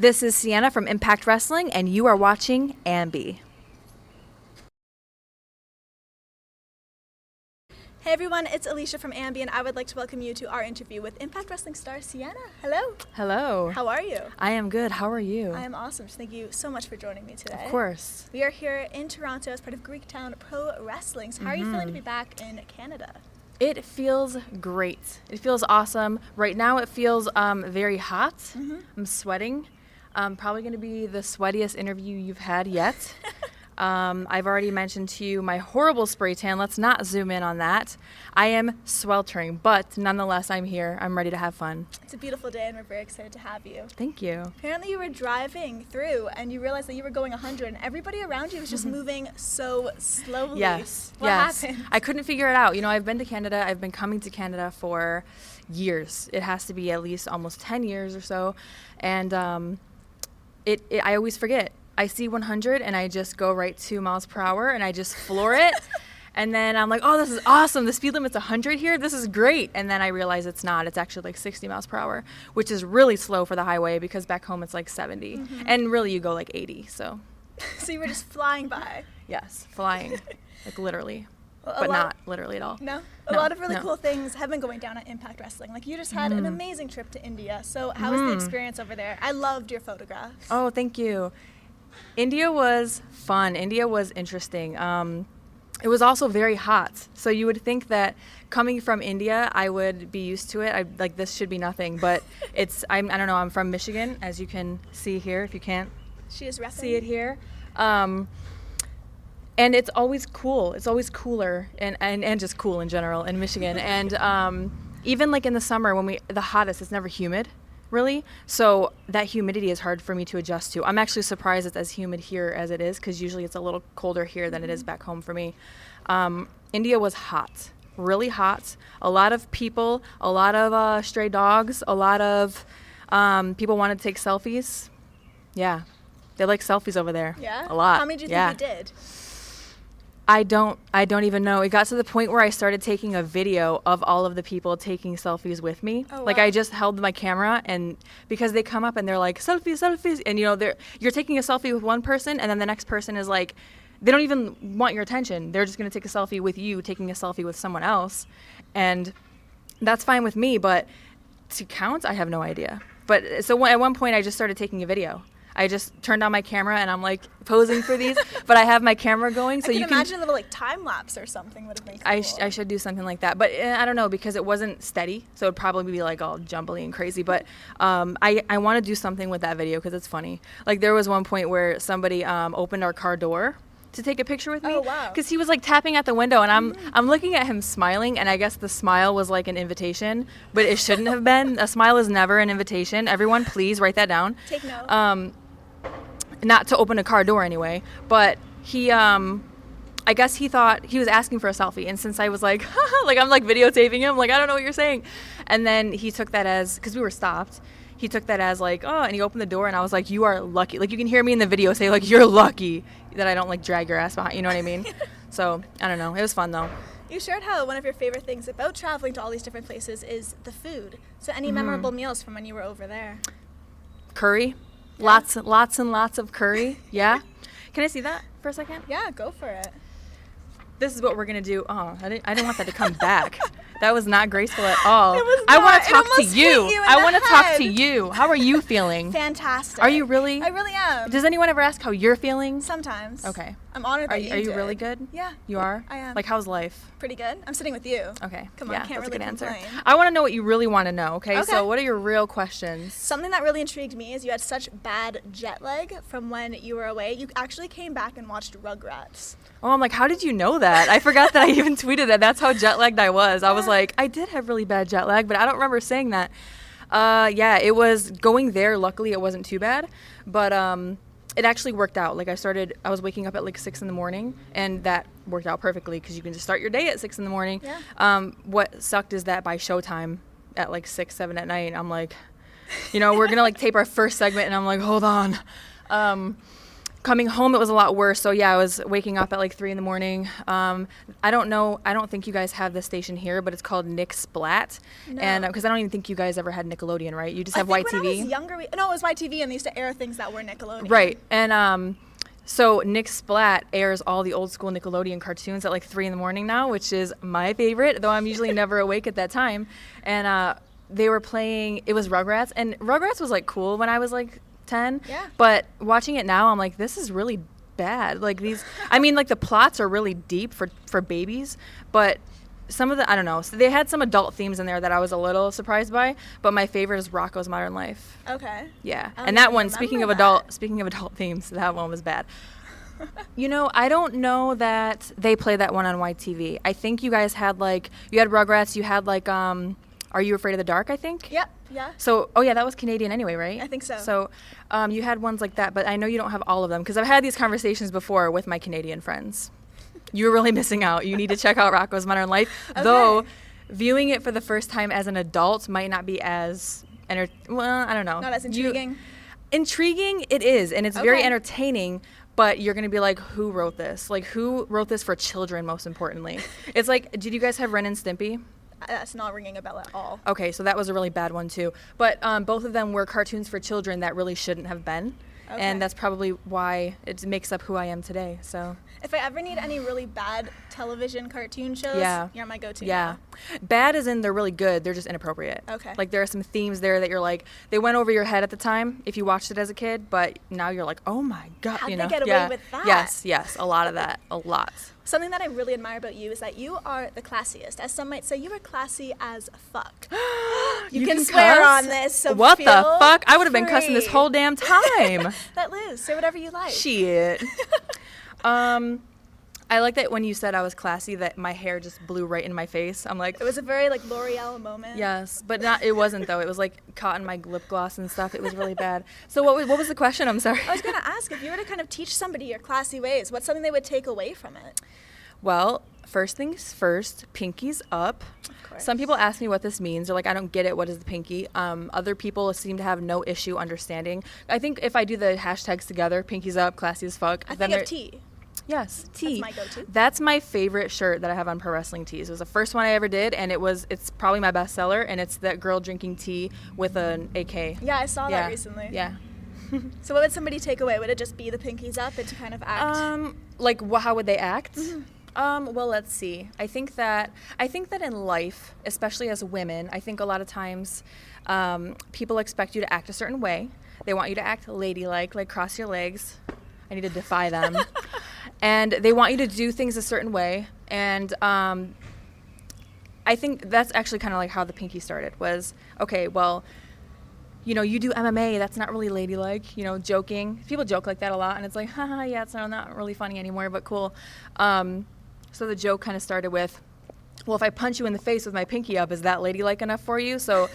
This is Sienna from Impact Wrestling, and you are watching AMBY. Hey everyone, it's Alicia from AMBY, and I would like to welcome you to our interview with Impact Wrestling star Sienna. Hello. Hello. How are you? I am good. How are you? I am awesome. Thank you so much for joining me today. Of course. We are here in Toronto as part of Greektown Pro Wrestling. So how are you feeling to be back in Canada? It feels great. It feels awesome. Right now it feels very hot. I'm sweating. Probably going to be the sweatiest interview you've had yet. I've already mentioned to you my horrible spray tan. Let's not zoom in on that. I am sweltering, but nonetheless, I'm here. I'm ready to have fun. It's a beautiful day, and we're very excited to have you. Thank you. Apparently, you were driving through, and you realized that you were going 100, and everybody around you was just moving so slowly. Yes. What happened? I couldn't figure it out. You know, I've been to Canada. I've been coming to Canada for years. It has to be at least almost 10 years or so, and I always forget. I see 100 and I just go right 2 miles per hour and I just floor it. And then I'm like, oh, this is awesome. The speed limit's 100 here. This is great. And then I realize it's not. It's actually like 60 miles per hour, which is really slow for the highway because back home it's like 70. And really you go like 80. So So you were just flying by. yes, flying, like literally, Well, but not literally at all. No? No, A lot of really no. cool things have been going down at Impact Wrestling. Like, you just had an amazing trip to India. So how was the experience over there? I loved your photographs. Oh, thank you. India was fun. India was interesting. It was also very hot. So you would think that coming from India, I would be used to it. Like, this should be nothing, but I don't know, I'm from Michigan, as you can see here, if you can't She is repping. see it here. And it's always cool. It's always cooler and just cool in general in Michigan. And even like in the summer when the hottest, it's never humid, really. So that humidity is hard for me to adjust to. I'm actually surprised it's as humid here as it is because usually it's a little colder here than it is back home for me. India was hot, really hot. A lot of people, a lot of stray dogs, a lot of people wanted to take selfies. Yeah, they like selfies over there. Yeah? A lot. How many do you think you did? I don't even know. It got to the point where I started taking a video of all of the people taking selfies with me. Oh, like wow. I just held my camera, and because they come up and they're like selfies, and you know you're taking a selfie with one person, and then the next person is like, they don't even want your attention. They're just gonna take a selfie with you taking a selfie with someone else, and that's fine with me. But to count, I have no idea. But so at one point, I just started taking a video. I just turned on my camera and I'm like posing for these, but I have my camera going, so I can you imagine a little like time lapse or something would have been cool. I should do something like that, but I don't know because it wasn't steady, so it'd probably be like all jumbly and crazy. But I want to do something with that video because it's funny. Like there was one point where somebody opened our car door to take a picture with me. Oh, wow. Because he was like tapping at the window, and I'm looking at him smiling, and I guess the smile was like an invitation, but it shouldn't have been. A smile is never an invitation. Everyone, please write that down. Take note. Not to open a car door anyway, but he, I guess he thought he was asking for a selfie, and since I was like, like I'm like videotaping him, like I don't know what you're saying, and then he took that as, because we were stopped, he took that as like, oh, and he opened the door, and I was like, you are lucky, like you can hear me in the video say like, you're lucky that I don't like drag your ass behind, you know what I mean? So I don't know, it was fun though. You shared how one of your favorite things about traveling to all these different places is the food. So any memorable meals from when you were over there? Curry. Yeah. Lots and lots of curry. Yeah. Can I see that for a second? Yeah, go for it. This is what we're gonna do. Oh, I didn't want that to come back. That was not graceful at all. It was I want not. to It talk to almost you. hit you in I the want to talk head. to you. How are you feeling? Fantastic. Are you really? I really am. Does anyone ever ask how you're feeling? Sometimes. Okay. I'm honored that Are you did. really good? Yeah. You are? I am. Like, how's life? Pretty good. I'm sitting with you. Okay. Come on, yeah, can't that's really a good answer. complain. I want to know what you really want to know. Okay. Okay. So, what are your real questions? Something that really intrigued me is you had such bad jet lag from when you were away. You actually came back and watched Rugrats. Oh, I'm like, how did you know that? I forgot that I even tweeted that. That's how jet lagged I was. I was like, I did have really bad jet lag, but I don't remember saying that. Yeah, it was going there. Luckily, it wasn't too bad, but it actually worked out. Like I was waking up at like 6 a.m, and that worked out perfectly because you can just start your day at 6 a.m. Yeah. What sucked is that by showtime at like 6, 7 at night, I'm like, you know, we're gonna like tape our first segment, and I'm like, hold on. Coming home, it was a lot worse. So yeah, I was waking up at like 3 in the morning. I don't think you guys have this station here, but it's called Nick Splat. No. And because I don't even think you guys ever had Nickelodeon, right? You just have I think YTV. when I was younger, it was YTV, and they used to air things that were Nickelodeon. Right. And so Nick Splat airs all the old school Nickelodeon cartoons at like 3 in the morning now, which is my favorite, though I'm usually never awake at that time. And they were playing, it was Rugrats, and Rugrats was like cool when I was like 10. Yeah. But watching it now, I'm like, this is really bad. Like these, I mean, like the plots are really deep for babies, but some of the, I don't know. So they had some adult themes in there that I was a little surprised by, but my favorite is Rocko's Modern Life. Okay. Yeah. I don't And that even one, speaking of adult themes, that one was bad. You know, I don't know that they play that one on YTV. I think you guys had like, you had Rugrats, you had like, Are You Afraid of the Dark, I think? Yep. Yeah. So, oh yeah, that was Canadian anyway, right? I think so. So, you had ones like that, but I know you don't have all of them because I've had these conversations before with my Canadian friends. You're really missing out. You need to check out Rocko's Modern Life. Okay. Though, viewing it for the first time as an adult might not be as, well, I don't know. Not as intriguing. Intriguing, it is, and it's very Okay. entertaining. But you're gonna be like, who wrote this? Like, who wrote this for children? Most importantly, it's like, did you guys have Ren and Stimpy? That's not ringing a bell at all. Okay, so that was a really bad one too. But both of them were cartoons for children that really shouldn't have been. Okay. And that's probably why it makes up who I am today. So If I ever need any really bad television cartoon shows, Yeah. you're my go-to. yeah, bad as in they're really good. They're just inappropriate. Okay. Like there are some themes there that you're like, they went over your head at the time if you watched it as a kid, but now you're like, oh my god, How'd you they know? get away yeah. with that? Yes, a lot of that, a lot. Something that I really admire about you is that you are the classiest. As some might say, you are classy as fuck. You can swear cuss? on this, so what the feel fuck? I would have been cussing this free. whole damn time. Let Liz say whatever you like. Shit. I like that when you said I was classy, that my hair just blew right in my face. I'm like, It was a very like L'Oreal moment. yes, but not. It wasn't though. It was like caught in my lip gloss and stuff. It was really bad. So what was the question? I'm sorry. I was gonna ask, if you were to kind of teach somebody your classy ways, what's something they would take away from it? Well, first things first, pinkies up. Of course. Some people ask me what this means. They're like, I don't get it. What is the pinky? Other people seem to have no issue understanding. I think if I do the hashtags together, pinkies up, classy as fuck. I then think they're- of tea. Yes, tea. That's my go-to. That's my favorite shirt that I have on Pro Wrestling Tees. It was the first one I ever did, and it's probably my best seller, and it's that girl drinking tea with an AK. Yeah, I saw that recently. Yeah. So what would somebody take away? Would it just be the pinkies up and to kind of act? Like, how would they act? Mm-hmm. Well, let's see. I think that in life, especially as women, I think a lot of times people expect you to act a certain way. They want you to act ladylike, like cross your legs. I need to defy them. And they want you to do things a certain way. And I think that's actually kind of like how the pinky started was, okay, well, you know, you do MMA, that's not really ladylike, you know, joking. People joke like that a lot, and it's like, haha, yeah, it's not really funny anymore, but cool. So the joke kind of started with, well, if I punch you in the face with my pinky up, is that ladylike enough for you? So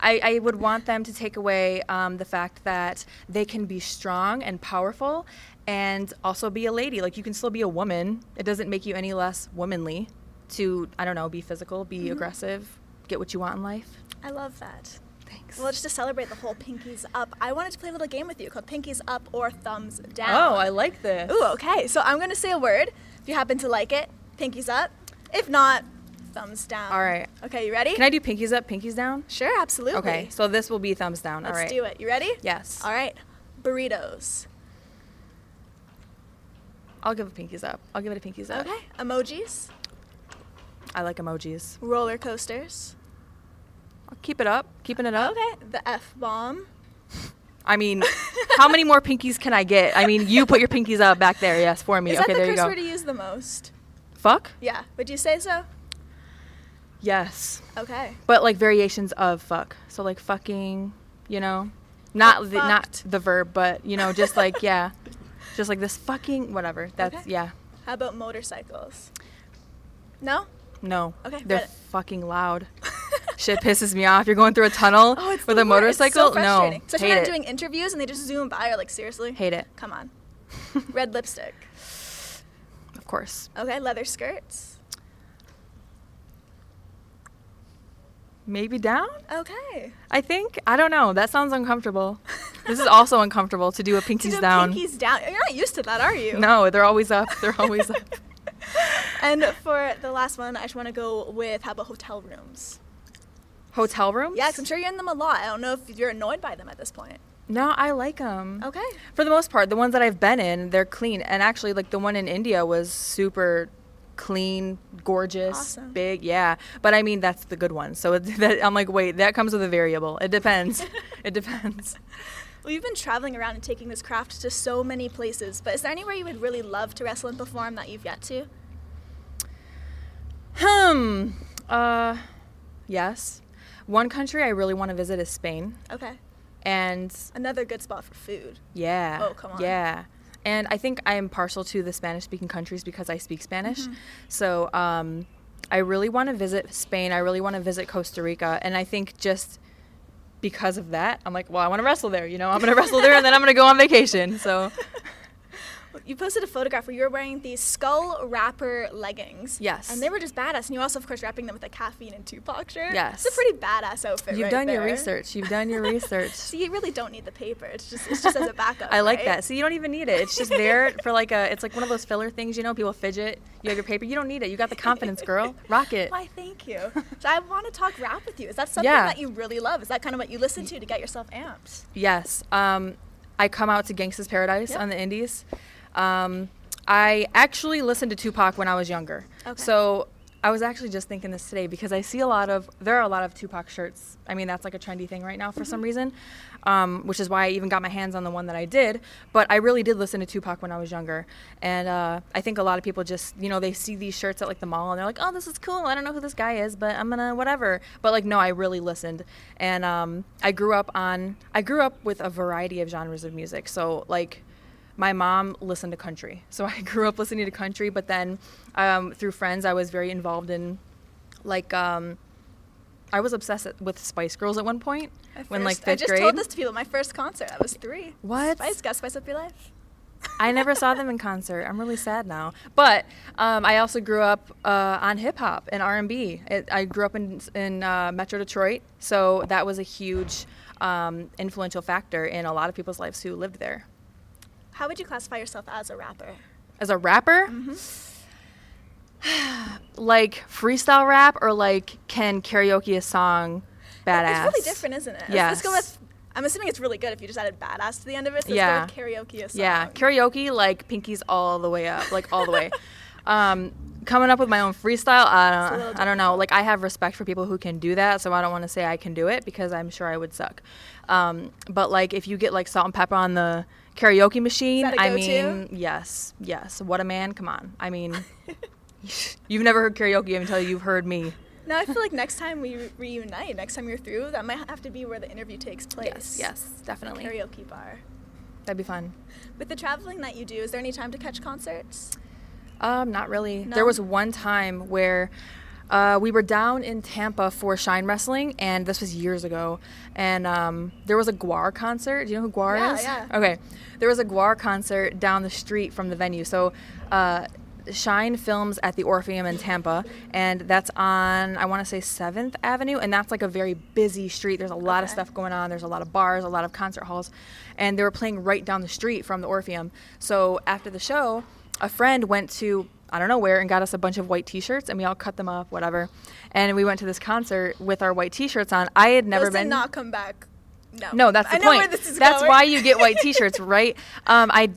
I would want them to take away the fact that they can be strong and powerful and also be a lady. Like, you can still be a woman. It doesn't make you any less womanly to, I don't know, be physical, be aggressive, get what you want in life. I love that. Thanks. Well, just to celebrate the whole pinkies up, I wanted to play a little game with you called Pinkies Up or Thumbs Down. Oh, I like this. Ooh, okay. So I'm going to say a word. If you happen to like it, pinkies up. If not, thumbs down. All right. Okay, you ready? Can I do pinkies up, pinkies down? Sure, absolutely. Okay, so this will be thumbs down. Let's All right. do it. You ready? Yes. All right. Burritos. I'll give it pinkies up. I'll give it a pinkies up. Okay. Emojis. I like emojis. Roller coasters. I'll keep it up. Keeping it up. Okay. The F-bomb. I mean, how many more pinkies can I get? I mean, you put your pinkies up back there, yes, for me. Is Okay, that there the you curse go. word you use the most? Fuck? Yeah. Would you say so? Yes. Okay. But like variations of fuck. So like fucking, you know, not the verb, but you know, just like yeah, just like this fucking whatever. That's Okay. yeah. How about motorcycles? No? No. Okay, They're but- fucking loud. Shit pisses me off. You're going through a tunnel Oh, it's with the a worst. motorcycle? It's so frustrating. No. Especially Hate when I'm it. doing interviews and they just zoom by. Or like, seriously? Hate it. Come on. Red lipstick. Of course. Okay, leather skirts. maybe down. Okay. I think. I don't know. That sounds uncomfortable. This is also uncomfortable to do a pinkies down. Pinkies down. You're not used to that, are you? No, they're always up. They're always up. And for the last one, I just want to go with, how about hotel rooms? Hotel rooms? Yeah, 'cause I'm sure you're in them a lot. I don't know if you're annoyed by them at this point. No, I like them. Okay. For the most part, the ones that I've been in, they're clean. And actually, like the one in India was super clean, gorgeous, Awesome. big. Yeah. But I mean, that's the good one. So I'm like, wait, that comes with a variable. It depends. It depends. Well, you've been traveling around and taking this craft to so many places, but is there anywhere you would really love to wrestle and perform that you've yet to? Yes. One country I really want to visit is Spain. Okay. And Another good spot for food. yeah. Oh, come on. Yeah. And I think I am partial to the Spanish-speaking countries because I speak Spanish. Mm-hmm. So I really want to visit Spain. I really want to visit Costa Rica. And I think just because of that, I'm like, well, I want to wrestle there. You know, I'm going to wrestle there and then I'm going to go on vacation. So You posted a photograph where you were wearing these skull wrapper leggings. Yes. And they were just badass. And you also, of course, wrapping them with a Caffeine and Tupac shirt. Yes. It's a pretty badass outfit. you've right done your there. research. You've done your research. So you really don't need the paper. It's just as a backup. I like right? that. So you don't even need it. It's just there for like it's like one of those filler things, you know, people fidget. You have your paper. You don't need it. You got the confidence, girl. Rock it. Why, thank you. So I want to talk rap with you. Is that something Yeah. that you really love? Is that kind of what you listen to get yourself amped? Yes. I come out to Gangsta's Paradise Yep. on the Indies. I actually listened to Tupac when I was younger. Okay. So I was actually just thinking this today because I see there are a lot of Tupac shirts. I mean, that's like a trendy thing right now for some reason, which is why I even got my hands on the one that I did. But I really did listen to Tupac when I was younger. And I think a lot of people just, you know, they see these shirts at like the mall and they're like, oh, this is cool. I don't know who this guy is, but I'm going to whatever. But like, no, I really listened. And I grew up with a variety of genres of music. So like, my mom listened to country. So I grew up listening to country, but then through friends, I was very involved in, like, I was obsessed with Spice Girls at one point when, like, 5th grade. I just told this to people. My first concert, I was 3. What? Gotta spice up your life. I never saw them in concert. I'm really sad now. But I also grew up on hip-hop and R&B. I grew up in Metro Detroit, so that was a huge influential factor in a lot of people's lives who lived there. How would you classify yourself as a rapper? As a rapper? Mm-hmm. Like freestyle rap or like can karaoke a song badass? It's really different, isn't it? Yes. Let's go with, I'm assuming it's really good if you just added badass to the end of it. So Yeah. let's go with karaoke a song. Yeah, karaoke, like Pinkie's all the way up, like all the way. Coming up with my own freestyle, I don't know. Like I have respect for people who can do that, so I don't want to say I can do it because I'm sure I would suck. But like if you get like salt and pepper on the karaoke machine, Is that a I go-to? mean, yes. What a man, come on. I mean, you've never heard karaoke until you've heard me. No, I feel like next time we reunite, next time you're through, that might have to be where the interview takes place. Yes, definitely. A karaoke bar. That'd be fun. With the traveling that you do, is there any time to catch concerts? Not really. No? There was one time where we were down in Tampa for Shine Wrestling, and this was years ago. And there was a GWAR concert. Do you know who GWAR is? Yeah. Okay. There was a GWAR concert down the street from the venue. So Shine films at the Orpheum in Tampa, and that's on, I want to say, 7th Avenue, and that's like a very busy street. There's a lot of stuff going on. There's a lot of bars, a lot of concert halls, and they were playing right down the street from the Orpheum. So after the show, a friend went to, I don't know where, and got us a bunch of white T-shirts, and we all cut them up, whatever, and we went to this concert with our white T-shirts on. I had never Those been. did not come back. No, that's the I know point. where this is That's going. why you get white T-shirts, right? I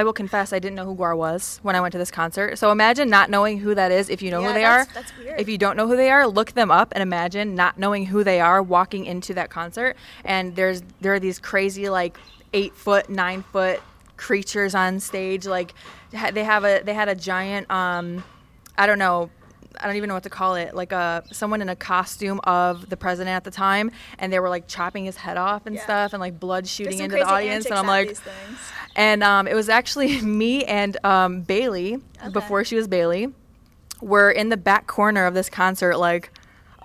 will confess, I didn't know who GWAR was when I went to this concert. So imagine not knowing who that is if you know who they are. That's weird. If you don't know who they are, look them up and imagine not knowing who they are walking into that concert. And there are these crazy like 8-foot, 9-foot creatures on stage. Like they had a giant, I don't even know what to call it, like someone in a costume of the president at the time, and they were like chopping his head off and stuff, and like blood shooting into the audience, and I'm like, and it was actually me and Bailey, before she was Bailey, were in the back corner of this concert, like,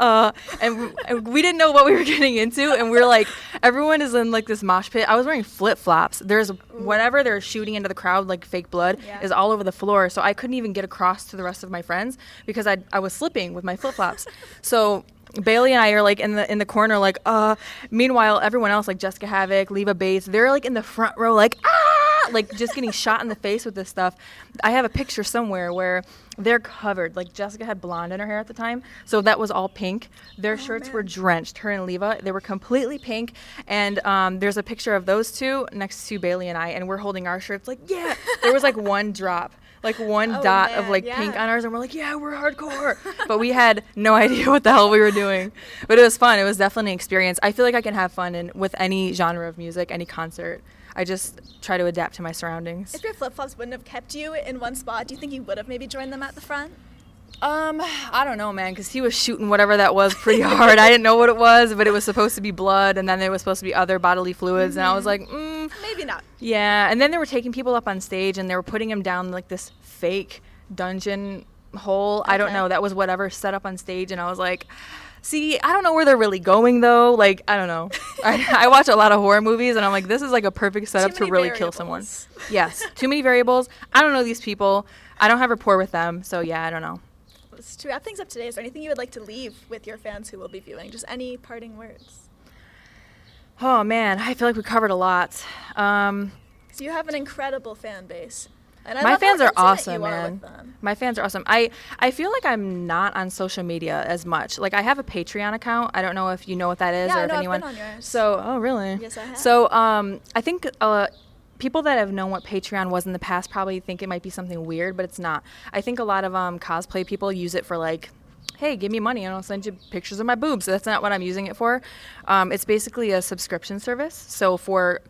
and we didn't know what we were getting into, and we're like, everyone is in like this mosh pit. I was wearing flip-flops. There's whatever they're shooting into the crowd, like fake blood, is all over the floor, so I couldn't even get across to the rest of my friends because I was slipping with my flip-flops. So Bailey and I are like in the corner, like meanwhile everyone else, like Jessica Havoc, Leva Bates, they're like in the front row, like like just getting shot in the face with this stuff. I have a picture somewhere where they're covered. Like Jessica had blonde in her hair at the time, so that was all pink. Their shirts were drenched. Her and Leva, they were completely pink. And there's a picture of those two next to Bailey and I, and we're holding our shirts like, yeah. There was like one drop, like one dot of like pink on ours, and we're like, yeah, we're hardcore. But we had no idea what the hell we were doing. But it was fun. It was definitely an experience. I feel like I can have fun with any genre of music, any concert. I just try to adapt to my surroundings. If your flip-flops wouldn't have kept you in one spot, do you think you would have maybe joined them at the front? I don't know, man, because he was shooting whatever that was pretty hard. I didn't know what it was, but it was supposed to be blood, and then there was supposed to be other bodily fluids, and I was like, maybe not. Yeah, and then they were taking people up on stage, and they were putting them down like this fake dungeon hole. Okay. I don't know. That was whatever set up on stage, and I was like, see, I don't know where they're really going, though. Like, I don't know. I watch a lot of horror movies, and I'm like, this is like a perfect setup to really kill someone. Yes, too many variables. I don't know these people. I don't have rapport with them, so yeah, I don't know. To wrap things up today, is there anything you would like to leave with your fans who will be viewing? Just any parting words? Oh, man, I feel like we covered a lot. So you have an incredible fan base. And my fans are awesome, man. My fans are awesome. I feel like I'm not on social media as much. Like, I have a Patreon account. I don't know if you know what that is or if anyone. I've been on yours. So, oh, really? Yes, I have. So, I think people that have known what Patreon was in the past probably think it might be something weird, but it's not. I think a lot of cosplay people use it for like, hey, give me money and I'll send you pictures of my boobs. So that's not what I'm using it for. It's basically a subscription service. So for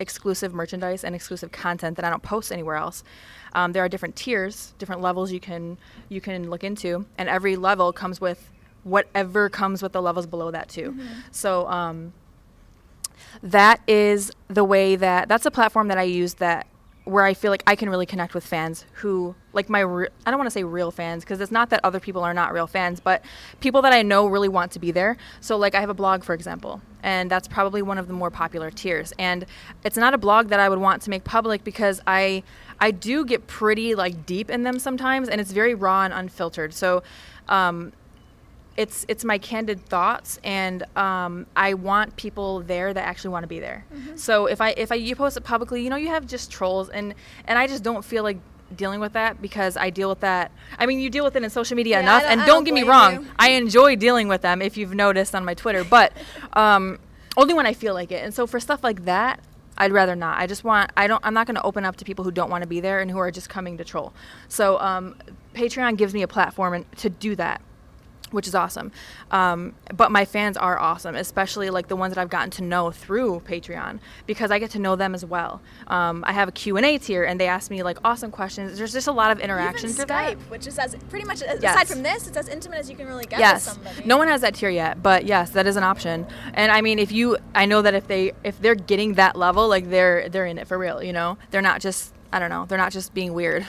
exclusive merchandise and exclusive content that I don't post anywhere else. There are different tiers, different levels you can look into, and every level comes with whatever comes with the levels below that too. Mm-hmm. So that is the way that's a platform that I use where I feel like I can really connect with fans who, like I don't want to say real fans, because it's not that other people are not real fans, but people that I know really want to be there. So like I have a blog, for example, and that's probably one of the more popular tiers. And it's not a blog that I would want to make public because I do get pretty like deep in them sometimes, and it's very raw and unfiltered. So it's my candid thoughts, and I want people there that actually want to be there. Mm-hmm. So if you post it publicly, you have just trolls, and I just don't feel like dealing with that, because I deal with that. I mean, you deal with it in social media enough, and don't get me wrong, I enjoy dealing with them, if you've noticed on my Twitter, but only when I feel like it. And so for stuff like that, I'd rather not. I'm not going to open up to people who don't want to be there and who are just coming to troll. So Patreon gives me a platform to do that, which is awesome. But my fans are awesome, especially like the ones that I've gotten to know through Patreon, because I get to know them as well. I have a Q&A tier, and they ask me like awesome questions. There's just a lot of interaction through Skype, which is as pretty much, aside from this, it's as intimate as you can really get with somebody. No one has that tier yet, but yes, that is an option. And I mean, I know that if they're getting that level, like they're in it for real, They're not just, I don't know, they're not just being weird.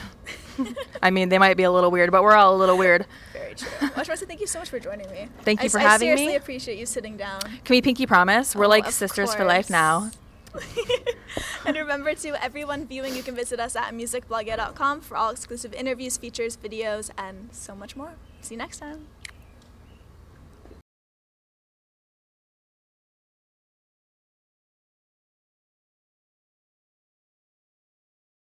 I mean, they might be a little weird, but we're all a little weird. Very true. Well, Rosemary, thank you so much for joining me. Thank you for having me. I seriously appreciate you sitting down. Can we pinky promise? We're like sisters for life now. And remember, to everyone viewing, you can visit us at musicblogger.com for all exclusive interviews, features, videos, and so much more. See you next time.